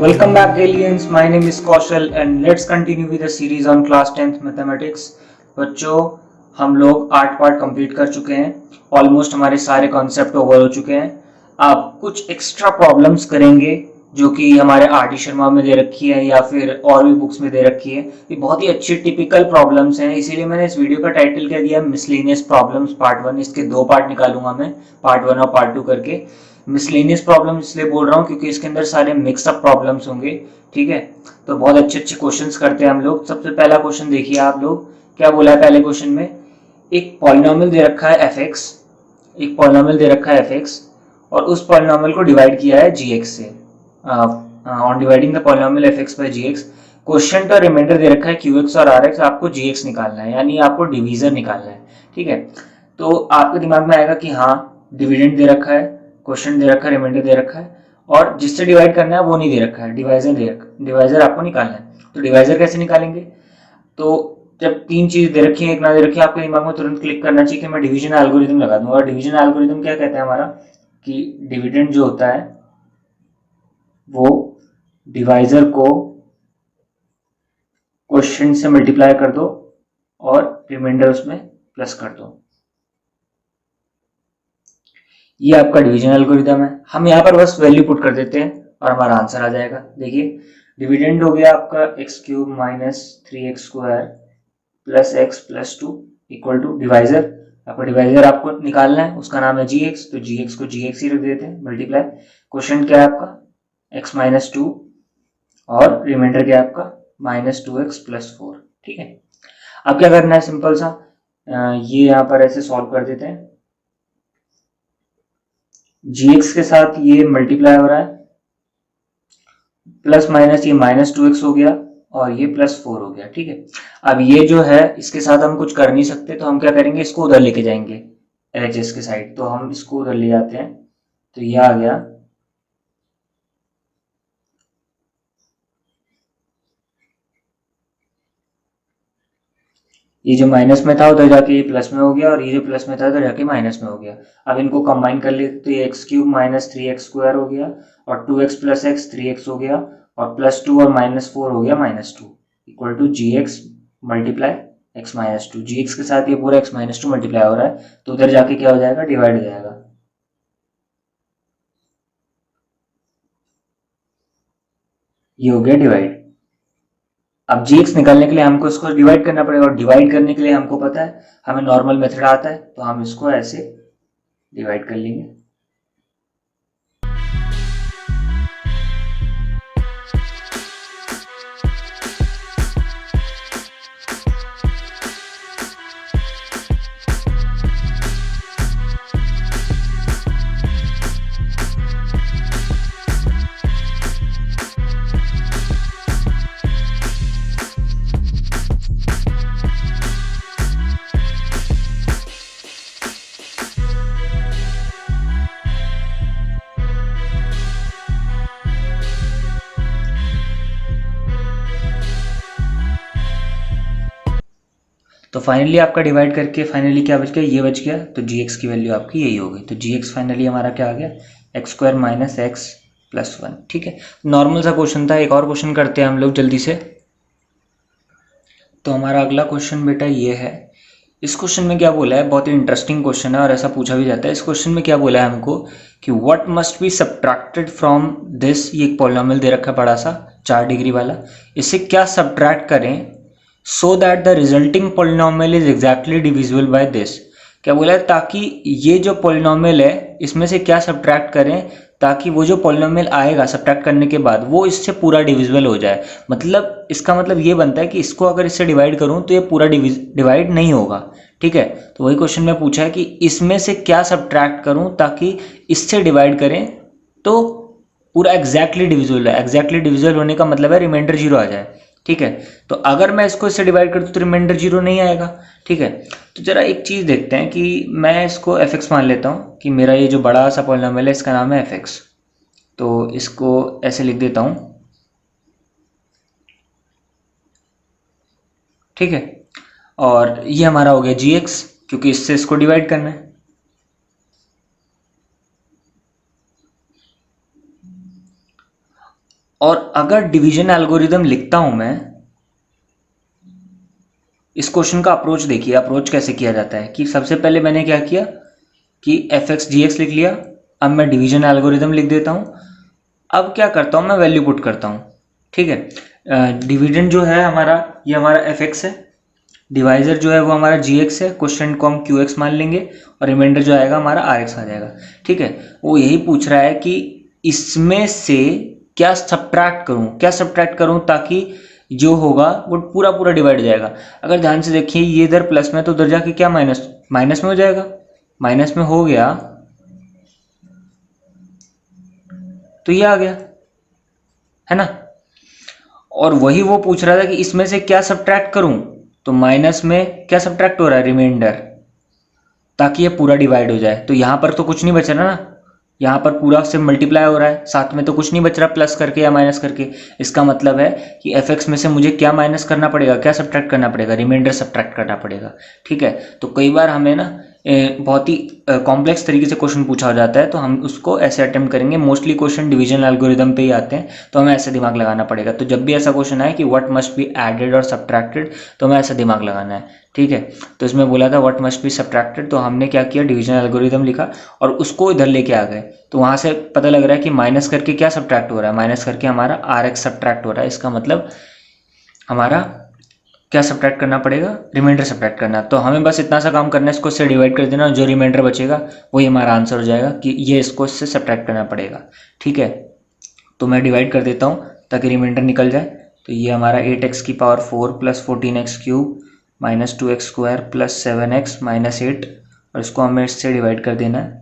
Welcome back aliens, my name is Kaushal and let's continue with the series on class 10th mathematics। बच्चों हम लोग 8 part complete कर चुके हैं, almost हमारे सारे कॉन्सेप्ट ओवर हो चुके हैं। अब कुछ एक्स्ट्रा प्रॉब्लम्स करेंगे जो कि हमारे आर डी शर्मा में दे रखी है या फिर और भी बुक्स में दे रखी है। ये बहुत ही अच्छी टिपिकल प्रॉब्लम्स हैं, इसीलिए मैंने इस वीडियो का टाइटल क्या दिया, मिसलेनियस प्रॉब्लम्स पार्ट 1। इसके 2 पार्ट निकालूंगा मैं, पार्ट 1 और पार्ट 2 करके। मिसलेनियस प्रॉब्लम इसलिए बोल रहा हूँ क्योंकि इसके अंदर सारे मिक्सअप प्रॉब्लम्स होंगे, ठीक है। तो बहुत अच्छे अच्छे क्वेश्चंस करते हैं हम लोग। सबसे पहला क्वेश्चन देखिए आप लोग, क्या बोला है पहले क्वेश्चन में, एक पॉलिनोमियल दे रखा है fx, एक पॉलिनोमियल दे रखा है fx और उस पॉलिनोमियल को डिवाइड किया है gx से। On dividing the polynomial fx by gx, question का रिमाइंडर दे रखा है qx और rx, आपको gx निकालना है, यानी आपको डिवीजर निकालना है, ठीक है। तो आपके दिमाग में आएगा कि हाँ डिविडेंड दे रखा है, क्वेश्चन दे रखा है, रिमाइंडर दे रखा है और जिससे डिवाइड करना है वो नहीं दे रखा है, डिवाइजर दे रखा है, डिवाइजर आपको निकालना है। तो डिवाइजर कैसे निकालेंगे, तो जब 3 चीज दे रखी है, एक ना दे रखी है, आपके दिमाग में तुरंत क्लिक करना चाहिए कि मैं डिवीजन एल्गोरिथम लगा दूंगा। और डिवीजन एल्गोरिथम क्या कहता है हमारा, कि डिविडेंड जो होता है वो डिवाइजर को क्वेश्चन से मल्टीप्लाई कर दो और रिमाइंडर उसमें प्लस कर दो। ये आपका डिवीजन एल्गोरिथम है। हम यहाँ पर बस वैल्यू पुट कर देते हैं और हमारा आंसर आ जाएगा। देखिए डिविडेंड हो गया आपका x cube minus 3x square plus x plus 2 equal to divisor. आपका डिवाइजर आपको निकालना है, उसका नाम है gx, तो gx को gx ही रख देते हैं, मल्टीप्लाई। क्वेश्चन क्या है आपका x माइनस 2 और रिमाइंडर क्या है आपका माइनस 2x प्लस 4, ठीक है। अब क्या करना है, सिंपल सा ये यहाँ पर ऐसे सॉल्व कर देते हैं। gx के साथ ये मल्टीप्लाई हो रहा है, प्लस माइनस ये माइनस 2x हो गया और ये प्लस 4 हो गया, ठीक है। अब ये जो है इसके साथ हम कुछ कर नहीं सकते, तो हम क्या करेंगे, इसको उधर लेके जाएंगे LHS के साइड, तो हम इसको उधर ले जाते हैं। तो ये आ गया ये जो माइनस में था उधर जाके ये प्लस में हो गया और ये जो प्लस में था उधर जाके माइनस में हो गया। अब इनको कंबाइन कर लेते तो ये x cube minus 3x square हो गया और 2x प्लस एक्स 3x हो गया और प्लस 2 और माइनस 4 हो गया minus 2 equal to gx multiply x minus 2। gx के साथ ये पूरा x माइनस 2 मल्टीप्लाई हो रहा है, तो उधर जाके क्या हो जाएगा, डिवाइड हो जाएगा। ये हो गया डिवाइड। अब gx निकालने के लिए हमको इसको डिवाइड करना पड़ेगा और डिवाइड करने के लिए हमको पता है, हमें नॉर्मल मेथड आता है, तो हम इसको ऐसे डिवाइड कर लेंगे। तो फाइनली आपका डिवाइड करके फाइनली क्या बच गया, ये बच गया, तो gx की वैल्यू आपकी यही हो गई। तो gx फाइनली हमारा क्या आ गया, x square minus x plus 1, ठीक है। नॉर्मल सा क्वेश्चन था। एक और क्वेश्चन करते हैं हम लोग जल्दी से। तो हमारा अगला क्वेश्चन बेटा ये है। इस क्वेश्चन में क्या बोला है, बहुत ही इंटरेस्टिंग क्वेश्चन है और ऐसा पूछा भी जाता है। इस क्वेश्चन में क्या बोला है हमको कि what must be subtracted from this, ये एक पॉलिनोमियल दे रखा है बड़ा सा 4 डिग्री वाला, इसे क्या सब्ट्रैक्ट करें so that the resulting polynomial is exactly divisible by this. क्या बोला है, ताकि ये जो पॉलिनोमियल है इसमें से क्या सब्ट्रैक्ट करें ताकि वो जो पॉलिनोमियल आएगा सब्ट्रैक्ट करने के बाद वो इससे पूरा डिविजिबल हो जाए। मतलब इसका मतलब ये बनता है कि इसको अगर इससे डिवाइड करूं तो ये पूरा डिवाइड नहीं होगा, ठीक है। तो वही क्वेश्चन में पूछा है कि इसमें से क्या सब्ट्रैक्ट करूं ताकि इससे डिवाइड करें तो पूरा एग्जैक्टली डिविजिबल है। एग्जैक्टली डिविजिबल होने का मतलब है रिमाइंडर 0 आ जाए, ठीक है। तो अगर मैं इसको इससे डिवाइड कर दूं तो रिमाइंडर 0 नहीं आएगा, ठीक है। तो जरा एक चीज देखते हैं कि मैं इसको fx मान लेता हूं कि मेरा ये जो बड़ा सा पॉलिनोमियल है इसका नाम है fx। तो इसको ऐसे लिख देता हूं, ठीक है। और ये हमारा हो गया gx, क्योंकि इससे इसको डिवाइड करना है। और अगर डिवीजन एल्गोरिदम लिखता हूं मैं, इस क्वेश्चन का अप्रोच देखिए, अप्रोच कैसे किया जाता है कि सबसे पहले मैंने क्या किया कि एफ एक्स जी एक्स लिख लिया। अब मैं डिवीजन एल्गोरिदम लिख देता हूँ। अब क्या करता हूँ मैं, वैल्यू पुट करता हूँ। ठीक है, डिविडेंड जो है हमारा, ये हमारा एफ एक्स है, डिवाइजर जो है वो हमारा जी एक्स है, क्वेश्चन को हम क्यू एक्स मान लेंगे और रिमाइंडर जो आएगा हमारा आर एक्स आ जाएगा। ठीक है, वो यही पूछ रहा है कि इसमें से क्या सब्ट्रैक्ट करूं, क्या सब्ट्रैक्ट करूं ताकि जो होगा वो पूरा पूरा डिवाइड हो जाएगा। अगर ध्यान से देखिए, ये इधर प्लस में तो उधर जाके क्या माइनस माइनस में हो जाएगा, माइनस में हो गया तो ये आ गया, है ना। और वही वो पूछ रहा था कि इसमें से क्या सब्ट्रैक्ट करूं, तो माइनस में क्या सब्ट्रैक्ट हो रहा है, रिमाइंडर, ताकि ये पूरा डिवाइड हो जाए। तो यहाँ पर तो कुछ नहीं बच रहा ना, यहाँ पर पूरा से मल्टीप्लाई हो रहा है, साथ में तो कुछ नहीं बच रहा प्लस करके या माइनस करके। इसका मतलब है कि एफ एक्स में से मुझे क्या माइनस करना पड़ेगा, क्या सब्ट्रैक्ट करना पड़ेगा, रिमाइंडर सब्ट्रैक्ट करना पड़ेगा। ठीक है, तो कई बार हमें ना बहुत ही कॉम्प्लेक्स तरीके से क्वेश्चन पूछा हो जाता है, तो हम उसको ऐसे अटेम्प्ट करेंगे। मोस्टली क्वेश्चन डिवीजन एल्गोरिदम पे ही आते हैं, तो हमें ऐसे दिमाग लगाना पड़ेगा। तो जब भी ऐसा क्वेश्चन आए कि व्हाट मस्ट बी एडेड और सब्ट्रैक्टेड, तो हमें ऐसा दिमाग लगाना है। ठीक है, तो इसमें बोला था व्हाट मस्ट बी सब्ट्रैक्टेड, तो हमने क्या किया, डिवीजन एल्गोरिदम लिखा और उसको इधर लेके आ गए। तो वहाँ से पता लग रहा है कि माइनस करके क्या सब्ट्रैक्ट हो रहा है, माइनस करके हमारा आर एक्स सब्ट्रैक्ट हो रहा है। इसका मतलब हमारा क्या सब्ट्रैक्ट करना पड़ेगा, रिमाइंडर सब्ट्रैक्ट करना। तो हमें बस इतना सा काम करना है, इसको इससे डिवाइड कर देना, जो रिमाइंडर बचेगा वही हमारा आंसर हो जाएगा कि ये इसको इससे सब्ट्रैक्ट करना पड़ेगा। ठीक है, तो मैं डिवाइड कर देता हूँ ताकि रिमाइंडर निकल जाए। तो ये हमारा 8x की power 4 plus 14x cube minus 2x square plus 7x minus 8, और इसको हमें इससे डिवाइड कर देना है।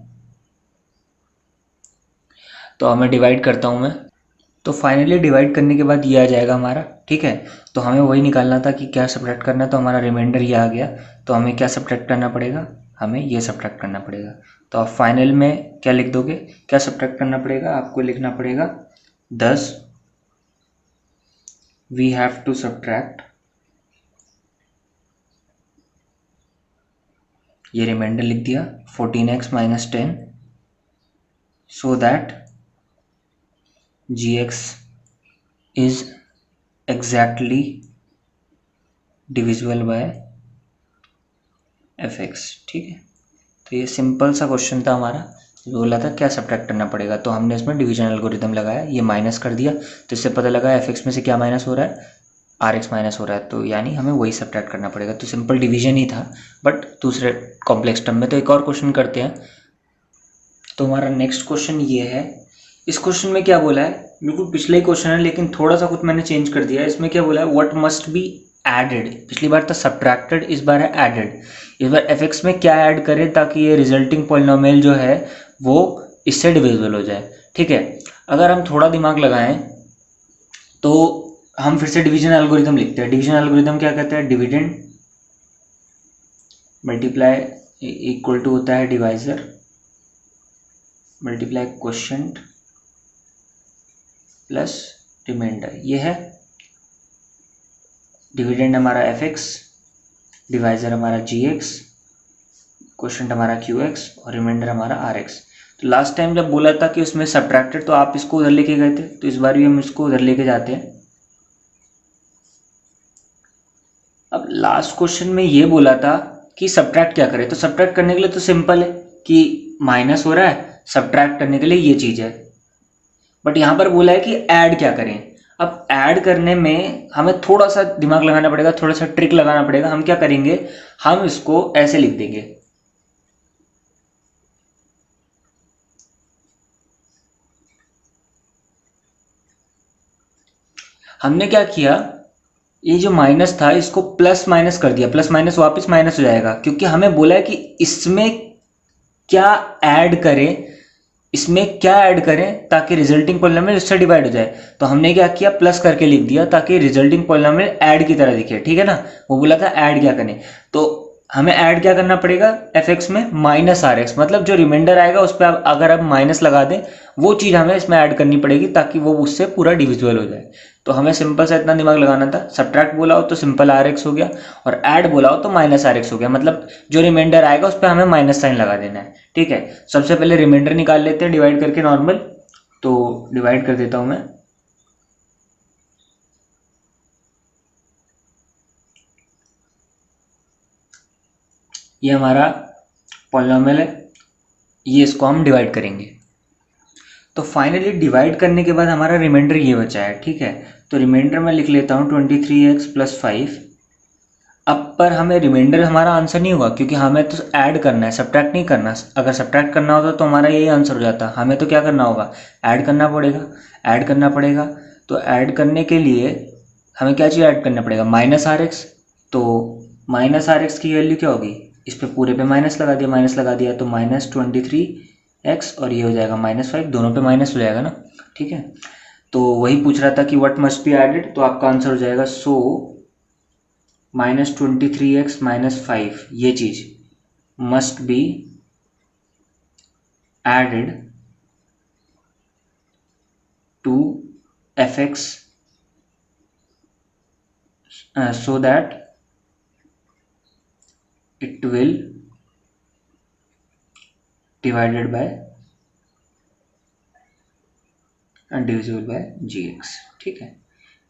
तो हमें डिवाइड करता हूँ मैं, तो फाइनली डिवाइड करने के बाद ये आ जाएगा हमारा। ठीक है, तो हमें वही निकालना था कि क्या सब्ट्रैक्ट करना है, तो हमारा रिमाइंडर ये आ गया। तो हमें क्या सब्ट्रैक्ट करना पड़ेगा, हमें ये सब्ट्रैक्ट करना पड़ेगा। तो आप फाइनल में क्या लिख दोगे, क्या सब्ट्रैक्ट करना पड़ेगा, आपको लिखना पड़ेगा 10 वी हैव टू सब्ट्रैक्ट, ये रिमाइंडर लिख दिया 14x minus 10 so that gx is exactly divisible by fx। ठीक है, तो ये सिंपल सा क्वेश्चन था हमारा, बोला था क्या सब्ट्रैक्ट करना पड़ेगा, तो हमने इसमें डिवीजन एल्गोरिदम लगाया, ये माइनस कर दिया, तो इससे पता लगा fx में से क्या माइनस हो रहा है, rx माइनस हो रहा है, तो यानी हमें वही सब्ट्रैक्ट करना पड़ेगा। तो सिंपल डिवीजन ही था, बट दूसरे कॉम्प्लेक्स टर्म में। तो एक और क्वेश्चन करते हैं। तो हमारा नेक्स्ट क्वेश्चन ये है। इस क्वेश्चन में क्या बोला है, बिल्कुल पिछले ही क्वेश्चन है लेकिन थोड़ा सा कुछ मैंने चेंज कर दिया है। इसमें क्या बोला है, व्हाट मस्ट बी एडेड, पिछली बार था सब्ट्रैक्टेड, इस बार है एडेड। इस बार एफ एक्स में क्या ऐड करें ताकि ये रिजल्टिंग पॉलिनोमियल जो है वो इससे डिविजिबल हो जाए। ठीक है, अगर हम थोड़ा दिमाग लगाएं तो हम फिर से डिवीजन एल्गोरिदम लिखते हैं। डिवीजन एल्गोरिदम क्या कहता है, डिविडेंड मल्टीप्लाई इक्वल टू होता है divisor multiply quotient plus remainder. ये है डिविडेंड हमारा एफ एक्स, डिवाइजर हमारा जी एक्स, क्वोशिएंट हमारा क्यू एक्स और रिमाइंडर हमारा आर एक्स। तो लास्ट टाइम जब बोला था कि उसमें सब्ट्रैक्टेड, तो आप इसको उधर लेके गए थे, तो इस बार भी हम इसको उधर लेके जाते हैं। अब लास्ट क्वेश्चन में ये बोला था कि सब्ट्रैक्ट क्या करें, तो सब्ट्रैक्ट करने के लिए तो सिंपल है कि माइनस हो रहा है, सब्ट्रैक्ट करने के लिए ये चीज़ है। बट यहाँ पर बोला है कि ऐड क्या करें। अब ऐड करने में हमें थोड़ा सा दिमाग लगाना पड़ेगा, थोड़ा सा ट्रिक लगाना पड़ेगा। हम क्या करेंगे, हम इसको ऐसे लिख देंगे, हमने क्या किया, ये जो माइनस था इसको प्लस माइनस कर दिया, प्लस माइनस वापस माइनस हो जाएगा, क्योंकि हमें बोला है कि इसमें क्या ऐड करें, इसमें क्या ऐड करें ताकि रिजल्टिंग पॉलिनोमियल इससे डिवाइड हो जाए। तो हमने क्या किया, प्लस करके लिख दिया ताकि रिजल्टिंग पॉलिनोमियल ऐड की तरह दिखे। ठीक है ना, वो बोला था ऐड क्या करें, तो हमें ऐड क्या करना पड़ेगा, एफ एक्स में माइनस आर एक्स, मतलब जो रिमाइंडर आएगा उस पर अगर आप माइनस लगा दें, वो चीज़ हमें इसमें ऐड करनी पड़ेगी ताकि वो उससे पूरा डिविजिबल हो जाए। तो हमें सिंपल सा इतना दिमाग लगाना था, सब्ट्रैक्ट बोला हो तो सिंपल आर एक्स हो गया, और ऐड बोला हो तो माइनस आर एक्स हो गया, मतलब जो रिमाइंडर आएगा उस पर हमें माइनस साइन लगा देना है। ठीक है, सबसे पहले रिमाइंडर निकाल लेते हैं डिवाइड करके नॉर्मल। तो डिवाइड कर देता हूँ मैं, ये हमारा पॉलिनॉमियल है, ये इसको हम डिवाइड करेंगे। तो फाइनली डिवाइड करने के बाद हमारा रिमाइंडर ये बचा है, ठीक है। तो रिमाइंडर मैं लिख लेता हूँ 23x + 5। अब पर हमें रिमाइंडर हमारा आंसर नहीं होगा, क्योंकि हमें तो ऐड करना है, सब्ट्रैक्ट नहीं करना। अगर सब्ट्रैक्ट करना होता तो हमारा यही आंसर हो जाता। हमें तो क्या करना होगा, ऐड करना पड़ेगा। ऐड करना पड़ेगा तो ऐड करने के लिए हमें क्या चीज़ ऐड करना पड़ेगा, -rx। तो -rx की वैल्यू क्या होगी, इस पे पूरे पे माइनस लगा दिया, माइनस लगा दिया तो -23x, और ये हो जाएगा -5, दोनों पे माइनस हो जाएगा ना, ठीक है। तो वही पूछ रहा था कि व्हाट मस्ट बी एडेड, तो आपका आंसर हो जाएगा -23x - 5, ये चीज must be added to fx so that it will divided by and divisible by gx, ठीक है।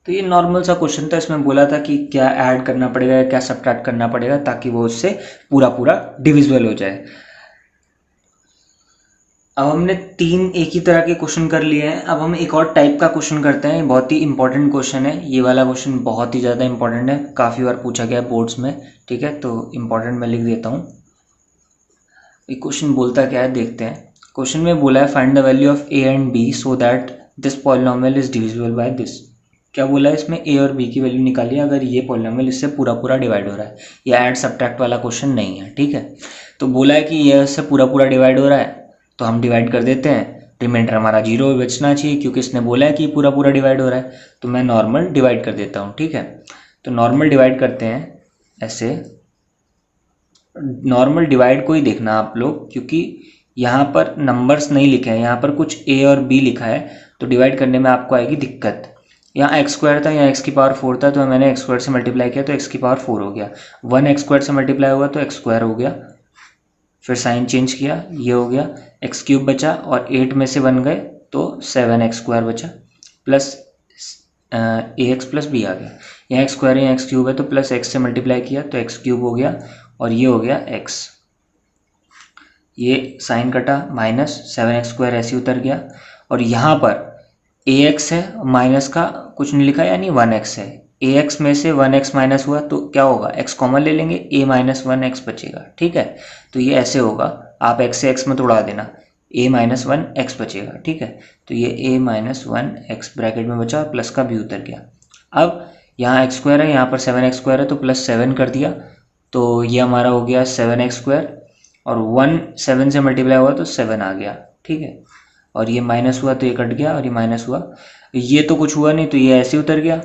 तो ये नॉर्मल सा क्वेश्चन था, इसमें बोला था कि क्या ऐड करना पड़ेगा, क्या सब्ट्रैक्ट करना पड़ेगा, ताकि वो उससे पूरा पूरा डिविजिबल हो जाए। अब हमने 3 एक ही तरह के क्वेश्चन कर लिए हैं। अब हम एक और टाइप का क्वेश्चन करते हैं, बहुत ही इंपॉर्टेंट क्वेश्चन है। ये वाला क्वेश्चन बहुत ही ज़्यादा इंपॉर्टेंट है, काफ़ी बार पूछा गया है बोर्ड्स में, ठीक है। तो इम्पॉर्टेंट मैं लिख देता हूँ। ये क्वेश्चन बोलता क्या है, देखते हैं। क्वेश्चन में बोला है find the value of a and b so that this polynomial is divisible by this. क्या बोला है, इसमें a और b की वैल्यू निकालिए अगर ये पॉलिनॉमियल इससे पूरा पूरा डिवाइड हो रहा है। ये ऐड सब्ट्रैक्ट वाला क्वेश्चन नहीं है, ठीक है। तो बोला है कि ये इससे पूरा पूरा डिवाइड हो रहा है, तो हम डिवाइड कर देते हैं। रिमाइंडर हमारा 0 बचना चाहिए, क्योंकि इसने बोला है कि पूरा पूरा डिवाइड हो रहा है। तो मैं नॉर्मल डिवाइड कर देता हूँ, ठीक है। तो नॉर्मल डिवाइड करते हैं ऐसे। नॉर्मल डिवाइड को ही देखना आप लोग, क्योंकि यहाँ पर नंबर्स नहीं लिखे हैं, यहाँ पर कुछ a और b लिखा है, तो डिवाइड करने में आपको आएगी दिक्कत। यहाँ x² था, यहाँ x⁴ था, तो मैंने x² से मल्टीप्लाई किया तो x⁴ हो गया। 1 x² से मल्टीप्लाई हुआ तो x² हो गया, फिर साइन चेंज किया, ये हो गया। x³ बचा और 8 में से 1 गए तो 7x² बचा, प्लस ax + b आ गया। यहाँ x² है, यहाँ x³ है, तो प्लस x से मल्टीप्लाई किया तो x³ हो गया, और ये हो गया x। ये साइन कटा, -7x² ऐसे उतर गया। और यहाँ पर ax है, माइनस का कुछ नहीं लिखा, यानी 1x है। ax में से 1x माइनस हुआ तो क्या होगा, x कॉमन ले लेंगे, a - 1x बचेगा, ठीक है। तो ये ऐसे होगा, आप x से x में तोड़ा देना, a - 1x बचेगा, ठीक है। तो ये a - 1x ब्रैकेट में बचा, प्लस का b उतर गया। अब यहाँ x² है, यहाँ पर 7x² है, तो +7 कर दिया, तो ये हमारा हो गया 7x², और 1 7 से मल्टीप्लाई हुआ तो 7 आ गया, ठीक है। और ये माइनस हुआ तो ये कट गया, और ये माइनस हुआ, ये तो कुछ हुआ नहीं, तो ये ऐसे उतर गया,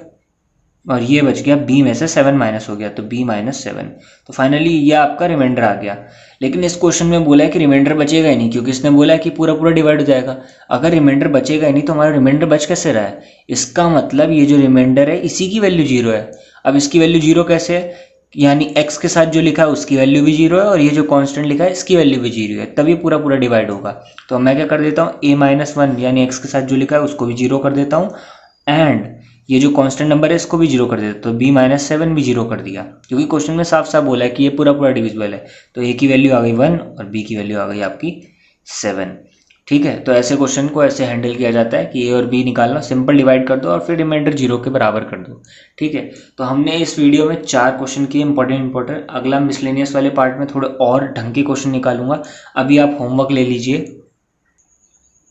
और ये बच गया b में से 7 माइनस हो गया, तो b - 7। तो फाइनली ये आपका रिमाइंडर आ गया। लेकिन इस क्वेश्चन में बोला है कि रिमाइंडर बचेगा ही नहीं, क्योंकि इसने बोला है कि पूरा पूरा डिवाइड हो जाएगा। अगर रिमाइंडर बचेगा ही नहीं तो हमारा रिमाइंडर बच कैसे रहा है, इसका मतलब ये जो रिमाइंडर है इसी की वैल्यू 0 है। अब इसकी वैल्यू 0 कैसे है, यानी x के साथ जो लिखा है उसकी वैल्यू भी 0 है, और ये जो कांस्टेंट लिखा है इसकी वैल्यू भी 0 है, तभी पूरा पूरा डिवाइड होगा। तो मैं क्या कर देता हूँ, a - 1 यानी x के साथ जो लिखा है उसको भी 0 कर देता हूँ, एंड ये जो कांस्टेंट नंबर है इसको भी 0 कर देता हूँ, तो b - 7 भी 0 कर दिया, क्योंकि क्वेश्चन में साफ साफ बोला है कि ये पूरा पूरा डिविजिबल है। तो a की वैल्यू आ गई 1 और b की वैल्यू आ गई आपकी 7, ठीक है। तो ऐसे क्वेश्चन को ऐसे हैंडल किया जाता है कि a और b निकालना, सिंपल डिवाइड कर दो और फिर रिमाइंडर 0 के बराबर कर दो, ठीक है। तो हमने इस वीडियो में 4 क्वेश्चन किए इंपॉर्टेंट। अगला मिसलेनियस वाले पार्ट में थोड़े और ढंग के क्वेश्चन निकालूंगा। अभी आप होमवर्क ले लीजिए।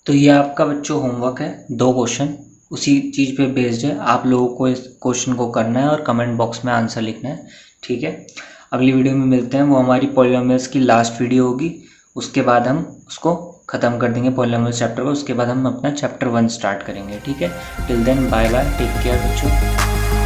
तो ये आपका बच्चों होमवर्क है, 2 क्वेश्चन उसी चीज़ पे बेस्ड है। आप लोगों को इस क्वेश्चन को करना है और कमेंट बॉक्स में आंसर लिखना है, ठीक है। अगली वीडियो में मिलते हैं, वो हमारी पॉलिनॉमियल्स की लास्ट वीडियो होगी। उसके बाद हम उसको ख़त्म कर देंगे पॉलिनॉमियल चैप्टर को, उसके बाद हम अपना चैप्टर 1 स्टार्ट करेंगे, ठीक है। Till then bye bye, take care बच्चों।